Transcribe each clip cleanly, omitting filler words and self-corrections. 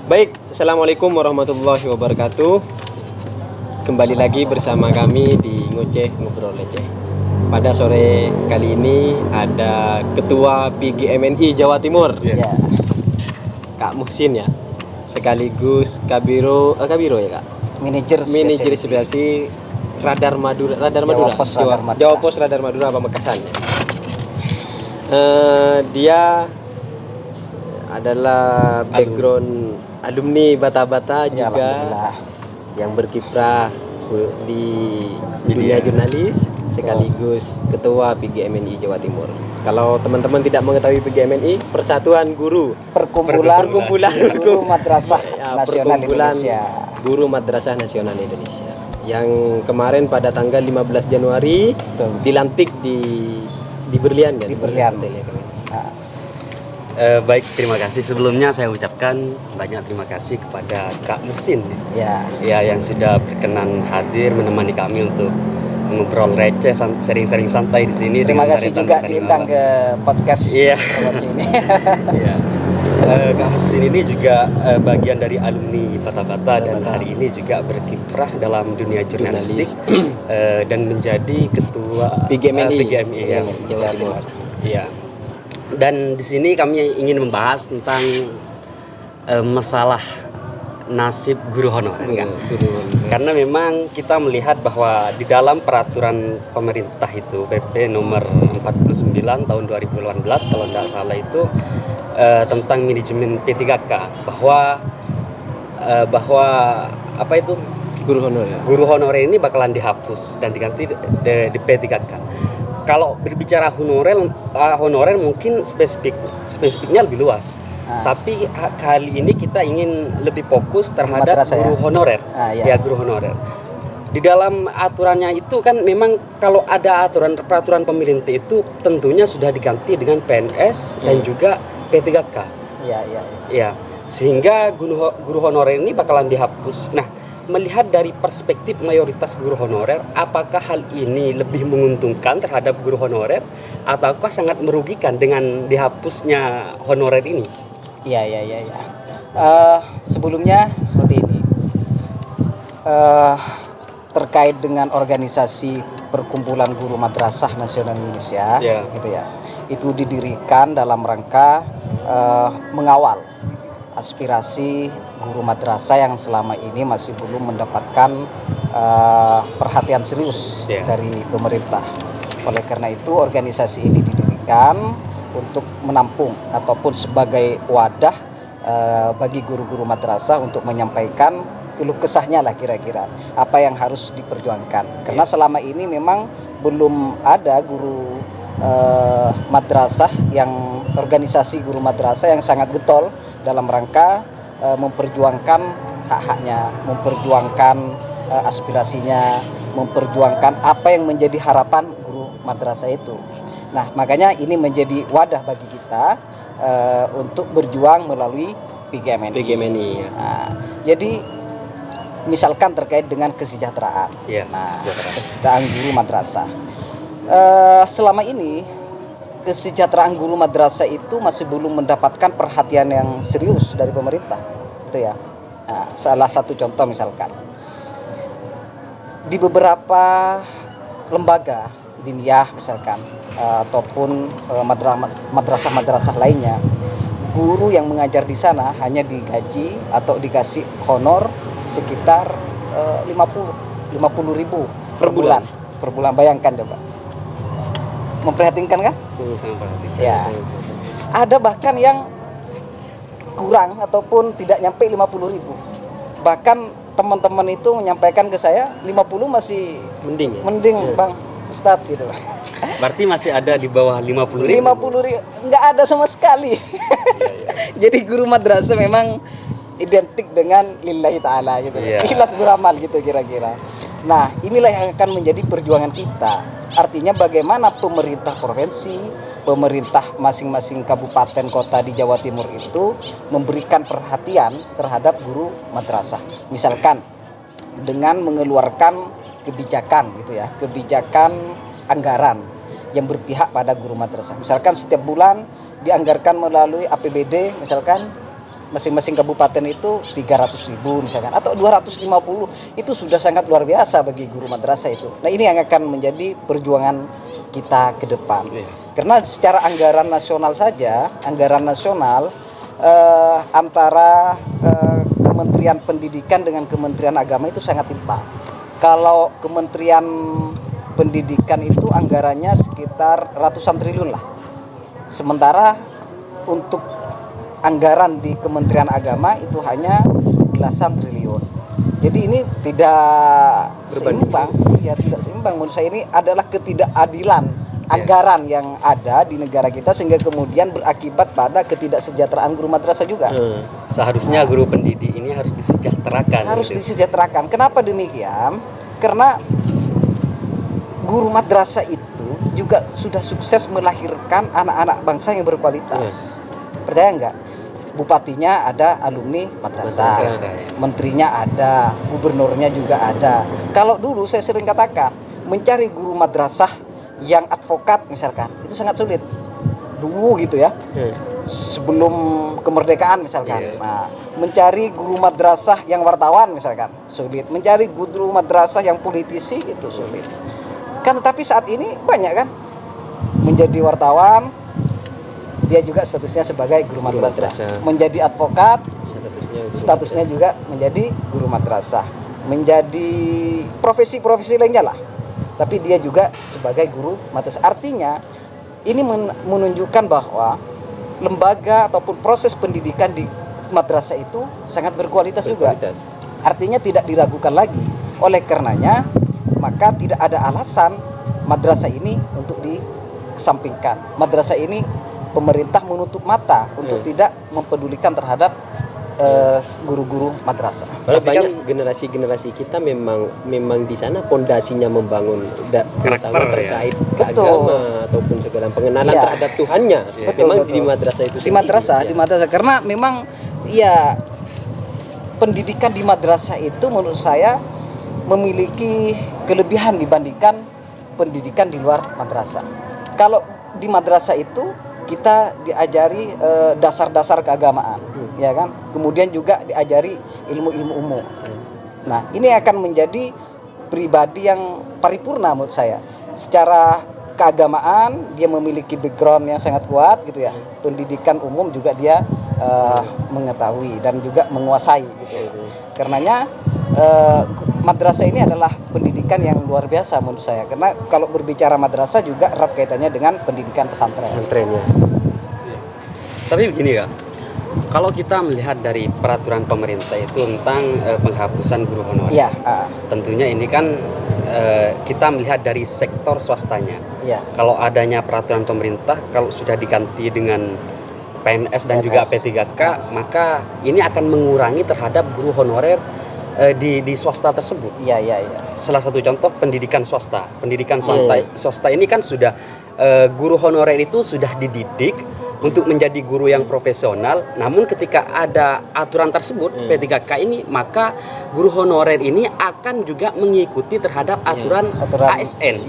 Baik, Assalamualaikum warahmatullahi wabarakatuh. Kembali lagi bersama kami di Ngoceh Ngobrol Receh. Pada sore kali ini ada Ketua PGMNI Jawa Timur, Ya. Kak Muhsin ya, sekaligus Kabiro ya Kak, Manajer spesiasi Radar Madura, Jawa Pos Radar Madura Pamekasan. Dia adalah background alumni Bata-Bata Ya, juga yang berkiprah di dunia jurnalis sekaligus ketua PGMNI Jawa Timur. Kalau teman-teman tidak mengetahui PGMNI, Persatuan Guru Perkumpulan Guru Madrasah Nasional Indonesia. Guru Madrasah Nasional Indonesia yang kemarin pada tanggal 15 Januari dilantik di Berlian kan? Di Berlian. Baik, terima kasih. Sebelumnya saya ucapkan banyak terima kasih kepada Kak Muhsin ya, yang sudah berkenan hadir menemani kami untuk ngobrol receh, sering-sering santai di sini. Terima kasih juga diundang ke podcast ini. Iya. Kak Muhsin ini juga bagian dari alumni Bata-Bata dan hari ini juga berkiprah dalam dunia jurnalistik dan menjadi ketua PGMI Jawa Timur. Iya. Dan di sini kami ingin membahas tentang masalah nasib guru honorer kan? Karena memang kita melihat bahwa di dalam peraturan pemerintah itu PP nomor 49 tahun 2018 kalau tidak salah itu tentang manajemen P3K bahwa apa itu guru honorer ini bakalan dihapus dan diganti di P3K. Kalau berbicara honorer mungkin spesifiknya lebih luas. Tapi kali ini kita ingin lebih fokus terhadap guru honorer. Guru honorer. Di dalam aturannya itu kan memang kalau ada peraturan pemerintah itu tentunya sudah diganti dengan PNS dan juga P3K. Ya. Sehingga guru honorer ini bakalan dihapus. Nah, melihat dari perspektif mayoritas guru honorer, apakah hal ini lebih menguntungkan terhadap guru honorer ataukah sangat merugikan dengan dihapusnya honorer ini? Iya. Sebelumnya seperti ini. Terkait dengan organisasi Perkumpulan Guru Madrasah Nasional Indonesia, gitu ya. Itu didirikan dalam rangka mengawal aspirasi guru madrasah yang selama ini masih belum mendapatkan perhatian serius dari pemerintah. Oleh karena itu organisasi ini didirikan untuk menampung ataupun sebagai wadah bagi guru-guru madrasah untuk menyampaikan keluh kesahnya lah kira-kira apa yang harus diperjuangkan. Karena selama ini memang belum ada guru madrasah yang organisasi guru madrasah yang sangat getol dalam rangka memperjuangkan hak-haknya, memperjuangkan aspirasinya, memperjuangkan apa yang menjadi harapan guru madrasah itu. Nah, makanya ini menjadi wadah bagi kita untuk berjuang melalui PGMNI. Nah, jadi misalkan terkait dengan kesejahteraan, kesejahteraan guru madrasah. Selama ini kesejahteraan guru madrasah itu masih belum mendapatkan perhatian yang serius dari pemerintah, itu ya. Nah, salah satu contoh misalkan di beberapa lembaga diniyah misalkan ataupun madrasah lainnya, guru yang mengajar di sana hanya digaji atau dikasih honor sekitar 50.000 per bulan. Bayangkan coba. Memprihatinkan kan? Ya. Ada bahkan yang kurang ataupun tidak nyampe 50.000. Bahkan teman-teman itu menyampaikan ke saya 50 masih mending Bang Ustadz gitu. Berarti masih ada di bawah 50.000. 50.000 nggak ada sama sekali. Jadi guru madrasah memang identik dengan lillahi ta'ala gitu. Ikhlas beramal gitu kira-kira. Nah, inilah yang akan menjadi perjuangan kita. Artinya bagaimana pemerintah provinsi, pemerintah masing-masing kabupaten kota di Jawa Timur itu memberikan perhatian terhadap guru madrasah. Misalkan dengan mengeluarkan kebijakan gitu ya, kebijakan anggaran yang berpihak pada guru madrasah. Misalkan setiap bulan dianggarkan melalui APBD misalkan masing-masing kabupaten itu 300.000 misalkan atau 250, itu sudah sangat luar biasa bagi guru madrasah itu. Nah, ini yang akan menjadi perjuangan kita ke depan. Karena secara anggaran nasional saja, anggaran nasional antara Kementerian Pendidikan dengan Kementerian Agama itu sangat timpang. Kalau Kementerian Pendidikan itu anggarannya sekitar ratusan triliun lah. Sementara untuk anggaran di Kementerian Agama itu hanya belasan triliun. Jadi ini tidak seimbang, ya tidak seimbang. Menurut saya ini adalah ketidakadilan anggaran yang ada di negara kita sehingga kemudian berakibat pada ketidaksejahteraan guru madrasah juga. Seharusnya guru pendidik ini harus disejahterakan. Harus disejahterakan. Kenapa demikian? Karena guru madrasah itu juga sudah sukses melahirkan anak-anak bangsa yang berkualitas. Percaya nggak? Bupatinya ada alumni madrasah, menterinya ada, gubernurnya juga ada. Kalau dulu saya sering katakan, mencari guru madrasah yang advokat misalkan, itu sangat sulit. Dulu gitu ya, sebelum kemerdekaan misalkan. Nah, mencari guru madrasah yang wartawan misalkan, sulit. Mencari guru madrasah yang politisi itu sulit. Kan tetapi saat ini banyak kan, menjadi wartawan, dia juga statusnya sebagai guru madrasah. Menjadi advokat, statusnya juga menjadi guru madrasah. Menjadi profesi-profesi lainnya lah, tapi dia juga sebagai guru madrasah. Artinya ini menunjukkan bahwa lembaga ataupun proses pendidikan di madrasah itu sangat berkualitas juga. Artinya tidak diragukan lagi. Oleh karenanya maka tidak ada alasan madrasah ini untuk dikesampingkan. Madrasah ini pemerintah menutup mata untuk tidak mempedulikan terhadap guru-guru madrasah. Tapi banyak generasi-generasi kita memang di sana pondasinya membangun terutama terkait agama ataupun segala pengenalan terhadap Tuhannya. Memang di madrasah itu sendiri. Di madrasah karena memang ya pendidikan di madrasah itu menurut saya memiliki kelebihan dibandingkan pendidikan di luar madrasah. Kalau di madrasah itu kita diajari dasar-dasar keagamaan, ya kan? Kemudian juga diajari ilmu-ilmu umum. Nah, ini akan menjadi pribadi yang paripurna menurut saya. Secara keagamaan dia memiliki background yang sangat kuat gitu ya. Pendidikan umum juga dia mengetahui dan juga menguasai gitu. Karenanya madrasah ini adalah pendidikan yang luar biasa menurut saya. Karena kalau berbicara madrasah juga erat kaitannya dengan pendidikan pesantrennya. Tapi begini Kak, kalau kita melihat dari peraturan pemerintah itu tentang penghapusan guru honorer, tentunya ini kan kita melihat dari sektor swastanya. Kalau adanya peraturan pemerintah, kalau sudah diganti dengan PNS dan juga P3K, maka ini akan mengurangi terhadap guru honorer di swasta tersebut. Salah satu contoh pendidikan swasta. Pendidikan swasta ini kan sudah guru honorer itu sudah dididik untuk menjadi guru yang profesional. Namun ketika ada aturan tersebut P3K ini, maka guru honorer ini akan juga mengikuti terhadap aturan ASN.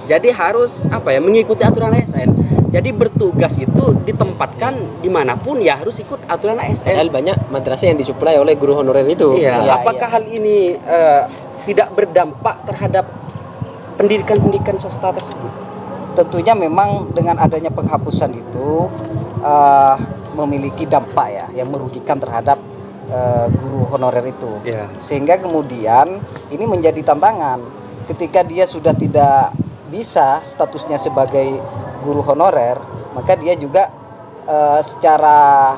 Jadi harus mengikuti aturan ASN. Jadi bertugas itu ditempatkan dimanapun ya harus ikut aturan ASN. Padahal banyak madrasah yang disuplai oleh guru honorer itu. Apakah hal ini tidak berdampak terhadap pendidikan swasta tersebut? Tentunya memang dengan adanya penghapusan itu memiliki dampak ya yang merugikan terhadap guru honorer itu. Sehingga kemudian ini menjadi tantangan ketika dia sudah tidak bisa statusnya sebagai guru honorer, maka dia juga secara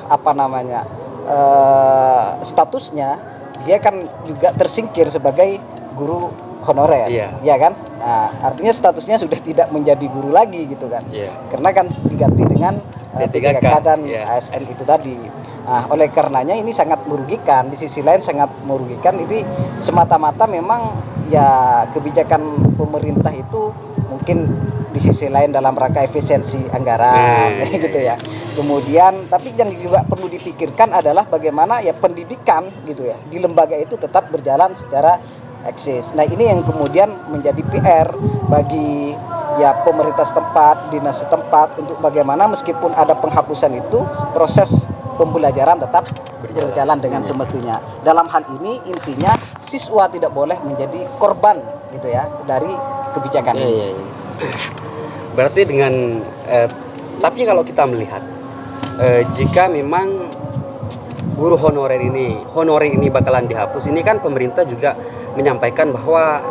statusnya dia kan juga tersingkir sebagai guru honorer, ya kan? Nah, artinya statusnya sudah tidak menjadi guru lagi gitu kan? Karena kan diganti dengan P3K dan ASN itu tadi. Nah, oleh karenanya ini sangat merugikan. Di sisi lain sangat merugikan. Ini semata-mata memang ya kebijakan pemerintah itu mungkin di sisi lain dalam rangka efisiensi anggaran, gitu ya. Kemudian, tapi yang juga perlu dipikirkan adalah bagaimana ya pendidikan gitu ya di lembaga itu tetap berjalan secara eksis. Nah, ini yang kemudian menjadi PR bagi ya pemerintah setempat, dinas setempat untuk bagaimana meskipun ada penghapusan itu proses pembelajaran tetap berjalan dengan semestinya. Dalam hal ini intinya siswa tidak boleh menjadi korban gitu ya dari kebijakan ini. Berarti dengan tapi kalau kita melihat jika memang guru honorer ini bakalan dihapus, ini kan pemerintah juga menyampaikan bahwa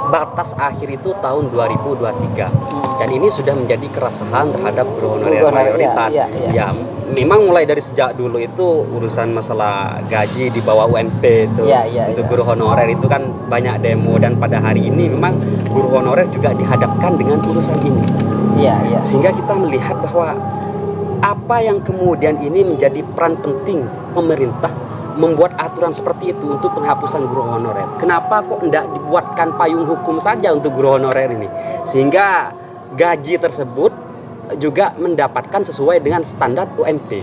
batas akhir itu tahun 2023 dan ini sudah menjadi keresahan terhadap guru honorer mayoritas. Ya, memang mulai dari sejak dulu itu urusan masalah gaji di bawah UMP itu untuk guru honorer itu kan banyak demo, dan pada hari ini memang guru honorer juga dihadapkan dengan urusan ini. Sehingga kita melihat bahwa apa yang kemudian ini menjadi peran penting pemerintah membuat aturan seperti itu untuk penghapusan guru honorer. Kenapa kok tidak dibuatkan payung hukum saja untuk guru honorer ini, sehingga gaji tersebut juga mendapatkan sesuai dengan standar UMP.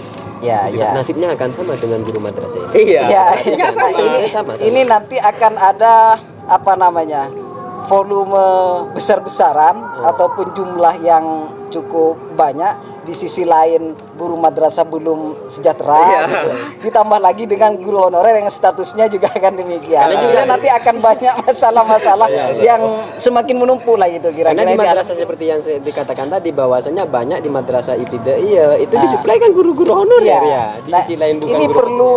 Nasibnya akan sama dengan guru madrasah ini. Sama. Ini nanti akan ada volume besar-besaran ataupun jumlah yang cukup banyak. Di sisi lain guru madrasah belum sejahtera gitu. Ditambah lagi dengan guru honorer yang statusnya juga akan demikian. Karena nanti akan banyak masalah-masalah yang semakin menumpuk lah gitu kira-kira. Karena di madrasah seperti yang dikatakan tadi, bahwasanya banyak di madrasah ibtidaiyah itu disuplai kan guru-guru honorer Di sisi lain bukan ini guru perlu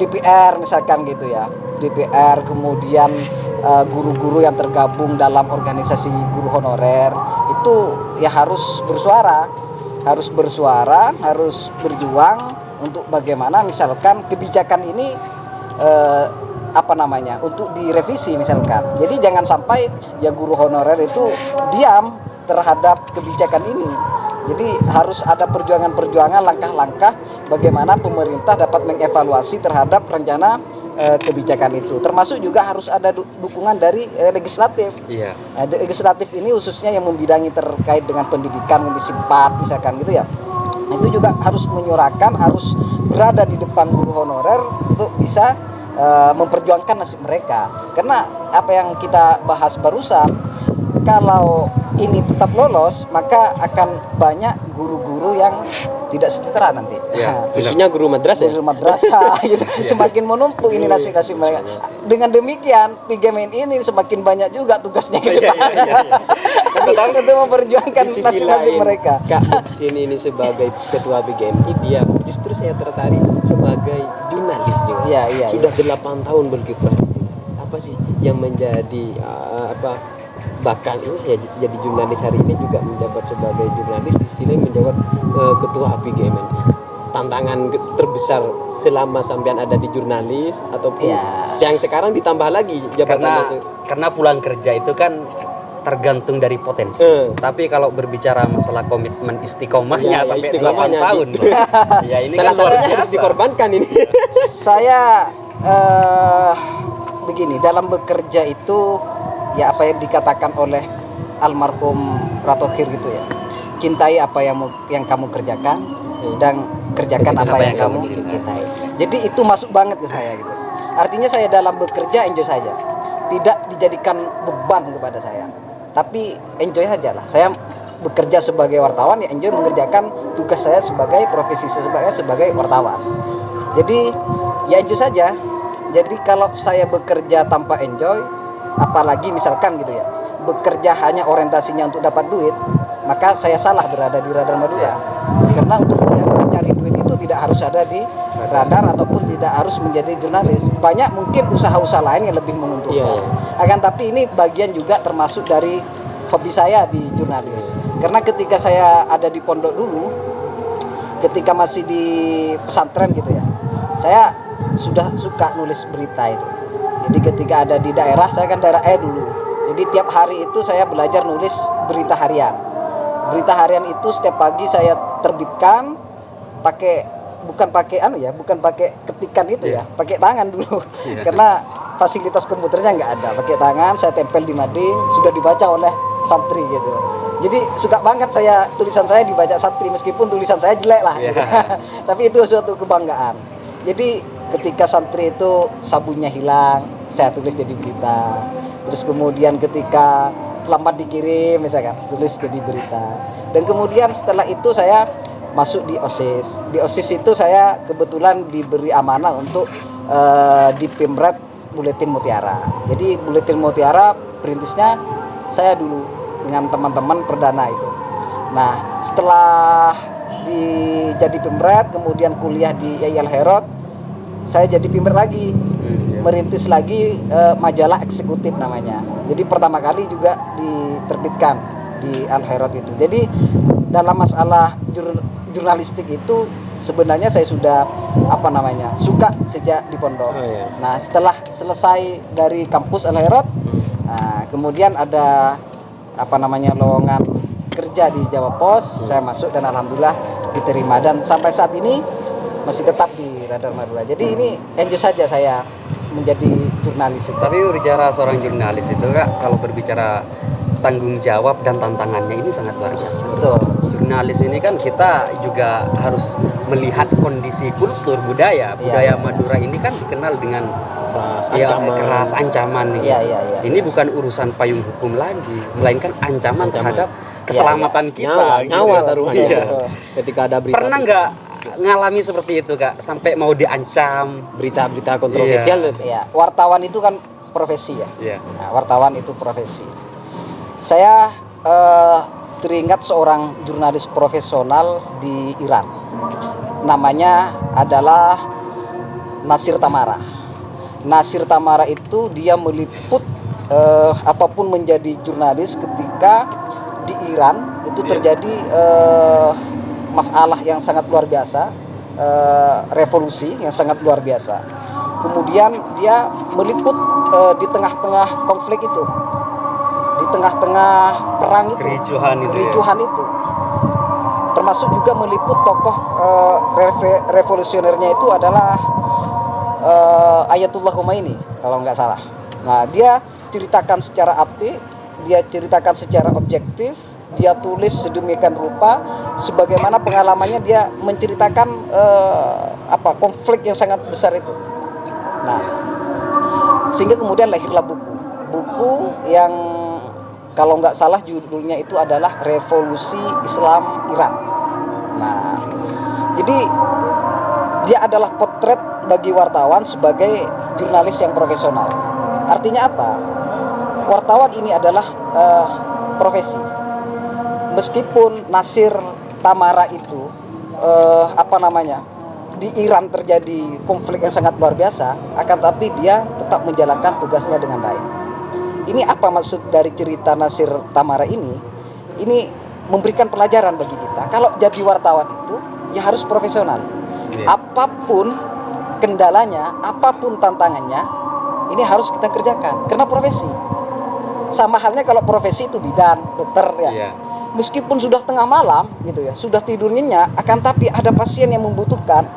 DPR misalkan gitu ya. DPR kemudian guru-guru yang tergabung dalam organisasi guru honorer itu ya harus bersuara, harus berjuang untuk bagaimana misalkan kebijakan ini untuk direvisi misalkan. Jadi jangan sampai ya guru honorer itu diam terhadap kebijakan ini. Jadi harus ada perjuangan-perjuangan, langkah-langkah bagaimana pemerintah dapat mengevaluasi terhadap rencana kebijakan itu. Termasuk juga harus ada dukungan dari legislatif. Legislatif ini khususnya yang membidangi terkait dengan pendidikan, Komisi 4 misalkan gitu ya. Itu juga harus menyuarakan, harus berada di depan guru honorer untuk bisa memperjuangkan nasib mereka. Karena apa yang kita bahas barusan, kalau ini tetap lolos, maka akan banyak guru-guru yang tidak sejahtera nanti. Khususnya guru madrasah. Guru madrasah gitu. Semakin menumpuk ini nasib-nasib mereka. Dengan demikian, PGMN ini semakin banyak juga tugasnya ke depan. Untuk memperjuangkan nasib-nasib mereka. Kak Hussein ini sebagai ketua PGMI, dia justru saya tertarik sebagai jurnalis juga. Sudah 8 tahun berkiprah. Apa sih yang menjadi bakal ini saya jadi jurnalis hari ini, juga menjabat sebagai jurnalis, di sisi lain menjabat ketua PGMI. Tantangan terbesar selama sampean ada di jurnalis ataupun yang sekarang ditambah lagi jabatan karena pulang kerja itu kan tergantung dari potensi. Tapi kalau berbicara masalah komitmen istiqomahnya sampai 8 tahun. Ini salah satunya harus dikorbankan ini. Saya begini, dalam bekerja itu ya apa yang dikatakan oleh almarhum Ratohir gitu ya. Cintai apa yang kamu kerjakan dan kerjakan apa yang kamu cintai. Jadi itu masuk banget ke saya gitu. Artinya saya dalam bekerja enjoy saja. Tidak dijadikan beban kepada saya. Tapi enjoy saja lah. Saya bekerja sebagai wartawan ya enjoy mengerjakan tugas saya sebagai profesi saya sebagai wartawan. Jadi ya enjoy saja. Jadi kalau saya bekerja tanpa enjoy, apalagi misalkan gitu ya, bekerja hanya orientasinya untuk dapat duit, maka saya salah berada di Radar Madura. Karena untuk mencari duit itu tidak harus ada di radar ataupun tidak harus menjadi jurnalis. Banyak mungkin usaha-usaha lain yang lebih menguntungkan. Akan tapi ini bagian juga termasuk dari hobi saya di jurnalis. Karena ketika saya ada di pondok dulu, ketika masih di pesantren gitu ya, saya sudah suka nulis berita itu. Jadi ketika ada di daerah, saya kan daerah dulu. Jadi tiap hari itu saya belajar nulis berita harian. Berita harian itu setiap pagi saya terbitkan bukan pakai ketikan itu ya, pakai tangan dulu. Karena fasilitas komputernya nggak ada. Pakai tangan, saya tempel di mading, sudah dibaca oleh santri gitu. Jadi suka banget tulisan saya dibaca santri meskipun tulisan saya jelek lah. Gitu. Tapi itu suatu kebanggaan. Jadi ketika santri itu sabunnya hilang, saya tulis jadi berita. Terus kemudian ketika lambat dikirim misalkan, tulis jadi berita. Dan kemudian setelah itu saya masuk di OSIS. Di OSIS itu saya kebetulan diberi amanah untuk di Pemret Buletin Mutiara. Jadi Buletin Mutiara perintisnya saya dulu dengan teman-teman perdana itu. Nah, setelah jadi Pemret, kemudian kuliah di Yayal Herod, saya jadi Pemret lagi. Merintis lagi majalah eksekutif namanya. Jadi pertama kali juga diterbitkan di Al Herod itu. Jadi dalam masalah jurnalistik itu sebenarnya saya sudah suka sejak di pondok. Nah, setelah selesai dari kampus Al Herod, kemudian ada lowongan kerja di Jawa Pos. Saya masuk dan alhamdulillah diterima, dan sampai saat ini masih tetap di Radar Madura. Jadi ini enjoy saja saya menjadi jurnalis itu. Tapi berbicara seorang jurnalis itu Kak, kalau berbicara tanggung jawab dan tantangannya ini sangat luar biasa. Betul. Jurnalis ini kan kita juga harus melihat kondisi kultur budaya Madura ini kan dikenal dengan keras ancaman nih. Ini bukan urusan payung hukum lagi, melainkan ancaman terhadap keselamatan kita, nyawa taruhannya. Ketika ada berita, pernah nggak ngalami seperti itu Kak, sampai mau diancam, berita-berita kontroversial? Iya, wartawan itu kan profesi ya. Nah, wartawan itu profesi. Saya teringat seorang jurnalis profesional di Iran. Namanya adalah Nasir Tamara. Nasir Tamara itu dia meliput ataupun menjadi jurnalis ketika di Iran itu terjadi masalah yang sangat luar biasa, revolusi yang sangat luar biasa. Kemudian dia meliput di tengah-tengah konflik itu, di tengah-tengah perang itu, kericuhan itu. Termasuk juga meliput tokoh revolusionernya itu adalah Ayatullah Khomeini kalau nggak salah. Nah, dia ceritakan secara apik, dia ceritakan secara objektif, dia tulis sedemikian rupa sebagaimana pengalamannya dia menceritakan konflik yang sangat besar itu. Nah, sehingga kemudian lahirlah buku yang kalau nggak salah judulnya itu adalah Revolusi Islam Iran. Nah, jadi dia adalah potret bagi wartawan sebagai jurnalis yang profesional. Artinya apa? Wartawan ini adalah profesi. Meskipun Nasir Tamara itu di Iran terjadi konflik yang sangat luar biasa, akan tapi dia tetap menjalankan tugasnya dengan baik. Ini apa maksud dari cerita Nasir Tamara ini? Ini memberikan pelajaran bagi kita. Kalau jadi wartawan itu ya harus profesional. Apapun kendalanya, apapun tantangannya, ini harus kita kerjakan karena profesi. Sama halnya kalau profesi itu bidan, dokter ya. Meskipun sudah tengah malam gitu ya, sudah tidur nyenyak, akan tapi ada pasien yang membutuhkan,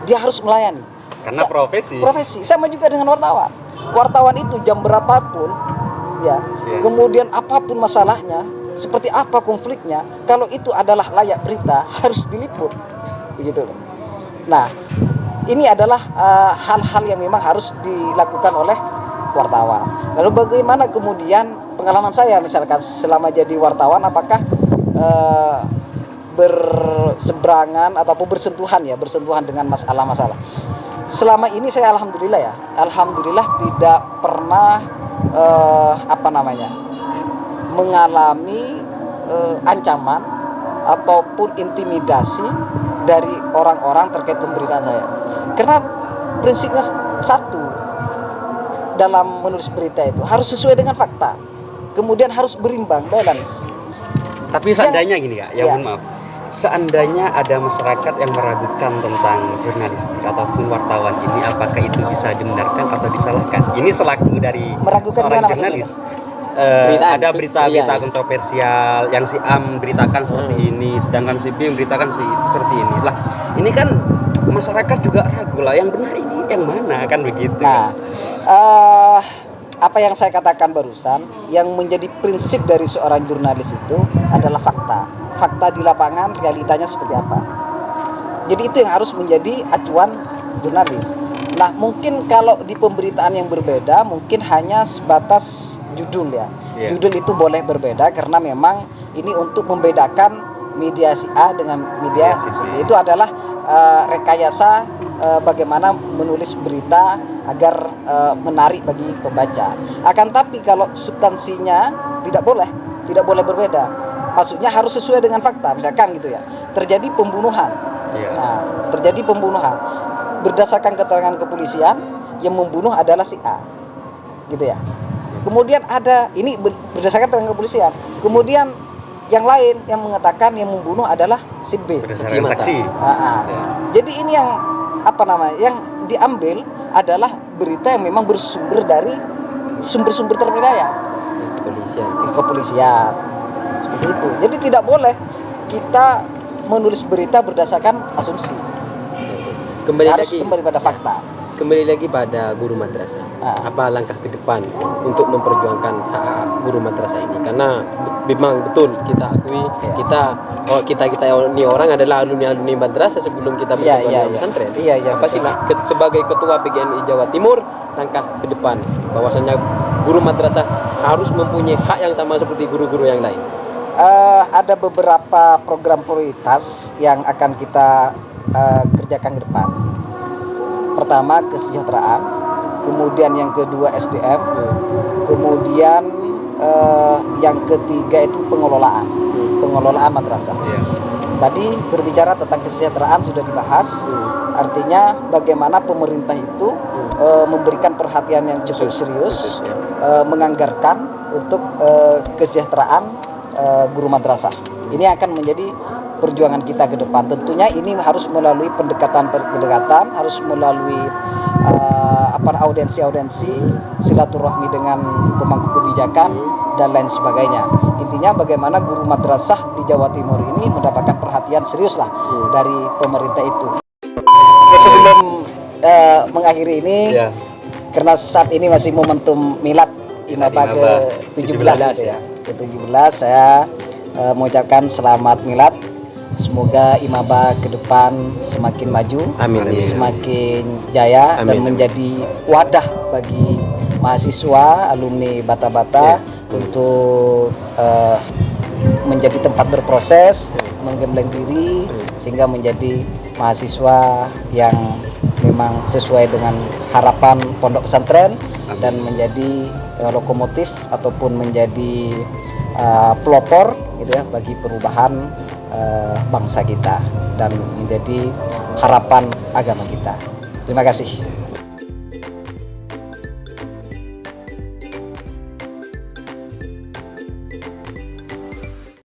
dia harus melayani. Karena profesi. Sama juga dengan wartawan. Wartawan itu jam berapapun ya. Kemudian apapun masalahnya, seperti apa konfliknya, kalau itu adalah layak berita harus diliput. Begitu loh. Nah, ini adalah hal-hal yang memang harus dilakukan oleh wartawan. Lalu bagaimana kemudian pengalaman saya misalkan selama jadi wartawan, apakah berseberangan ataupun bersentuhan dengan masalah-masalah. Selama ini saya alhamdulillah tidak pernah mengalami ancaman ataupun intimidasi dari orang-orang terkait pemberitaan saya. Karena prinsipnya satu, dalam menulis berita itu harus sesuai dengan fakta, kemudian harus berimbang, balance. Tapi seandainya gini Kak, mohon maaf, seandainya ada masyarakat yang meragukan tentang jurnalistik ataupun wartawan ini, apakah itu bisa dibenarkan atau disalahkan? Ini selaku dari seorang jurnalis. Ada berita-berita kontroversial yang si A memberitakan seperti ini, sedangkan si B memberitakan seperti ini. Lah, ini kan masyarakat juga ragu lah, yang benar ini yang mana, kan begitu. Nah, apa yang saya katakan barusan, yang menjadi prinsip dari seorang jurnalis itu adalah fakta di lapangan, realitanya seperti apa. Jadi itu yang harus menjadi acuan jurnalis. Nah, mungkin kalau di pemberitaan yang berbeda, mungkin hanya sebatas judul ya. Judul itu boleh berbeda karena memang ini untuk membedakan media si A dengan media si B. Itu adalah rekayasa bagaimana menulis berita agar menarik bagi pembaca. Akan tapi kalau substansinya tidak boleh berbeda. Maksudnya harus sesuai dengan fakta. Misalkan gitu ya, terjadi pembunuhan. Terjadi pembunuhan. Berdasarkan keterangan kepolisian, yang membunuh adalah si A. Gitu ya. Kemudian ada, ini berdasarkan keterangan kepolisian. Kemudian yang lain yang mengatakan yang membunuh adalah si B. Berdasarkan saksi. Jadi ini yang yang diambil adalah berita yang memang bersumber dari sumber-sumber terpercaya. Kepolisian. Seperti itu. Jadi tidak boleh kita menulis berita berdasarkan asumsi. Harus kembali pada fakta. Kembali lagi pada guru madrasah. Apa langkah ke depan untuk memperjuangkan hak-hak guru madrasah ini? Karena memang betul kita akui kita ini orang adalah alumni madrasah sebelum kita masuk ke pesantren. Apa sih sebagai ketua PGNI Jawa Timur langkah ke depan bahwasanya guru madrasah harus mempunyai hak yang sama seperti guru-guru yang lain? Ada beberapa program prioritas yang akan kita kerjakan ke depan. Pertama kesejahteraan, kemudian yang kedua SDM, kemudian yang ketiga itu pengelolaan madrasah. Tadi berbicara tentang kesejahteraan sudah dibahas, artinya bagaimana pemerintah itu memberikan perhatian yang cukup serius, menganggarkan untuk kesejahteraan guru madrasah. Ini akan menjadi perjuangan kita ke depan. Tentunya ini harus melalui pendekatan, harus melalui audiensi, silaturahmi dengan pemangku kebijakan dan lain sebagainya. Intinya bagaimana guru madrasah di Jawa Timur ini mendapatkan perhatian serius lah dari pemerintah itu. Sebelum mengakhiri ini, karena saat ini masih momentum milad Imaba ke-17 ya. Ke-17 saya mengucapkan selamat milad. Semoga Imaba ke depan semakin maju, semakin jaya, dan menjadi wadah bagi mahasiswa, alumni Bata-Bata untuk menjadi tempat berproses, menggembleng diri, sehingga menjadi mahasiswa yang memang sesuai dengan harapan pondok pesantren dan menjadi lokomotif ataupun menjadi pelopor gitu ya bagi perubahan bangsa kita dan menjadi harapan agama kita. Terima kasih.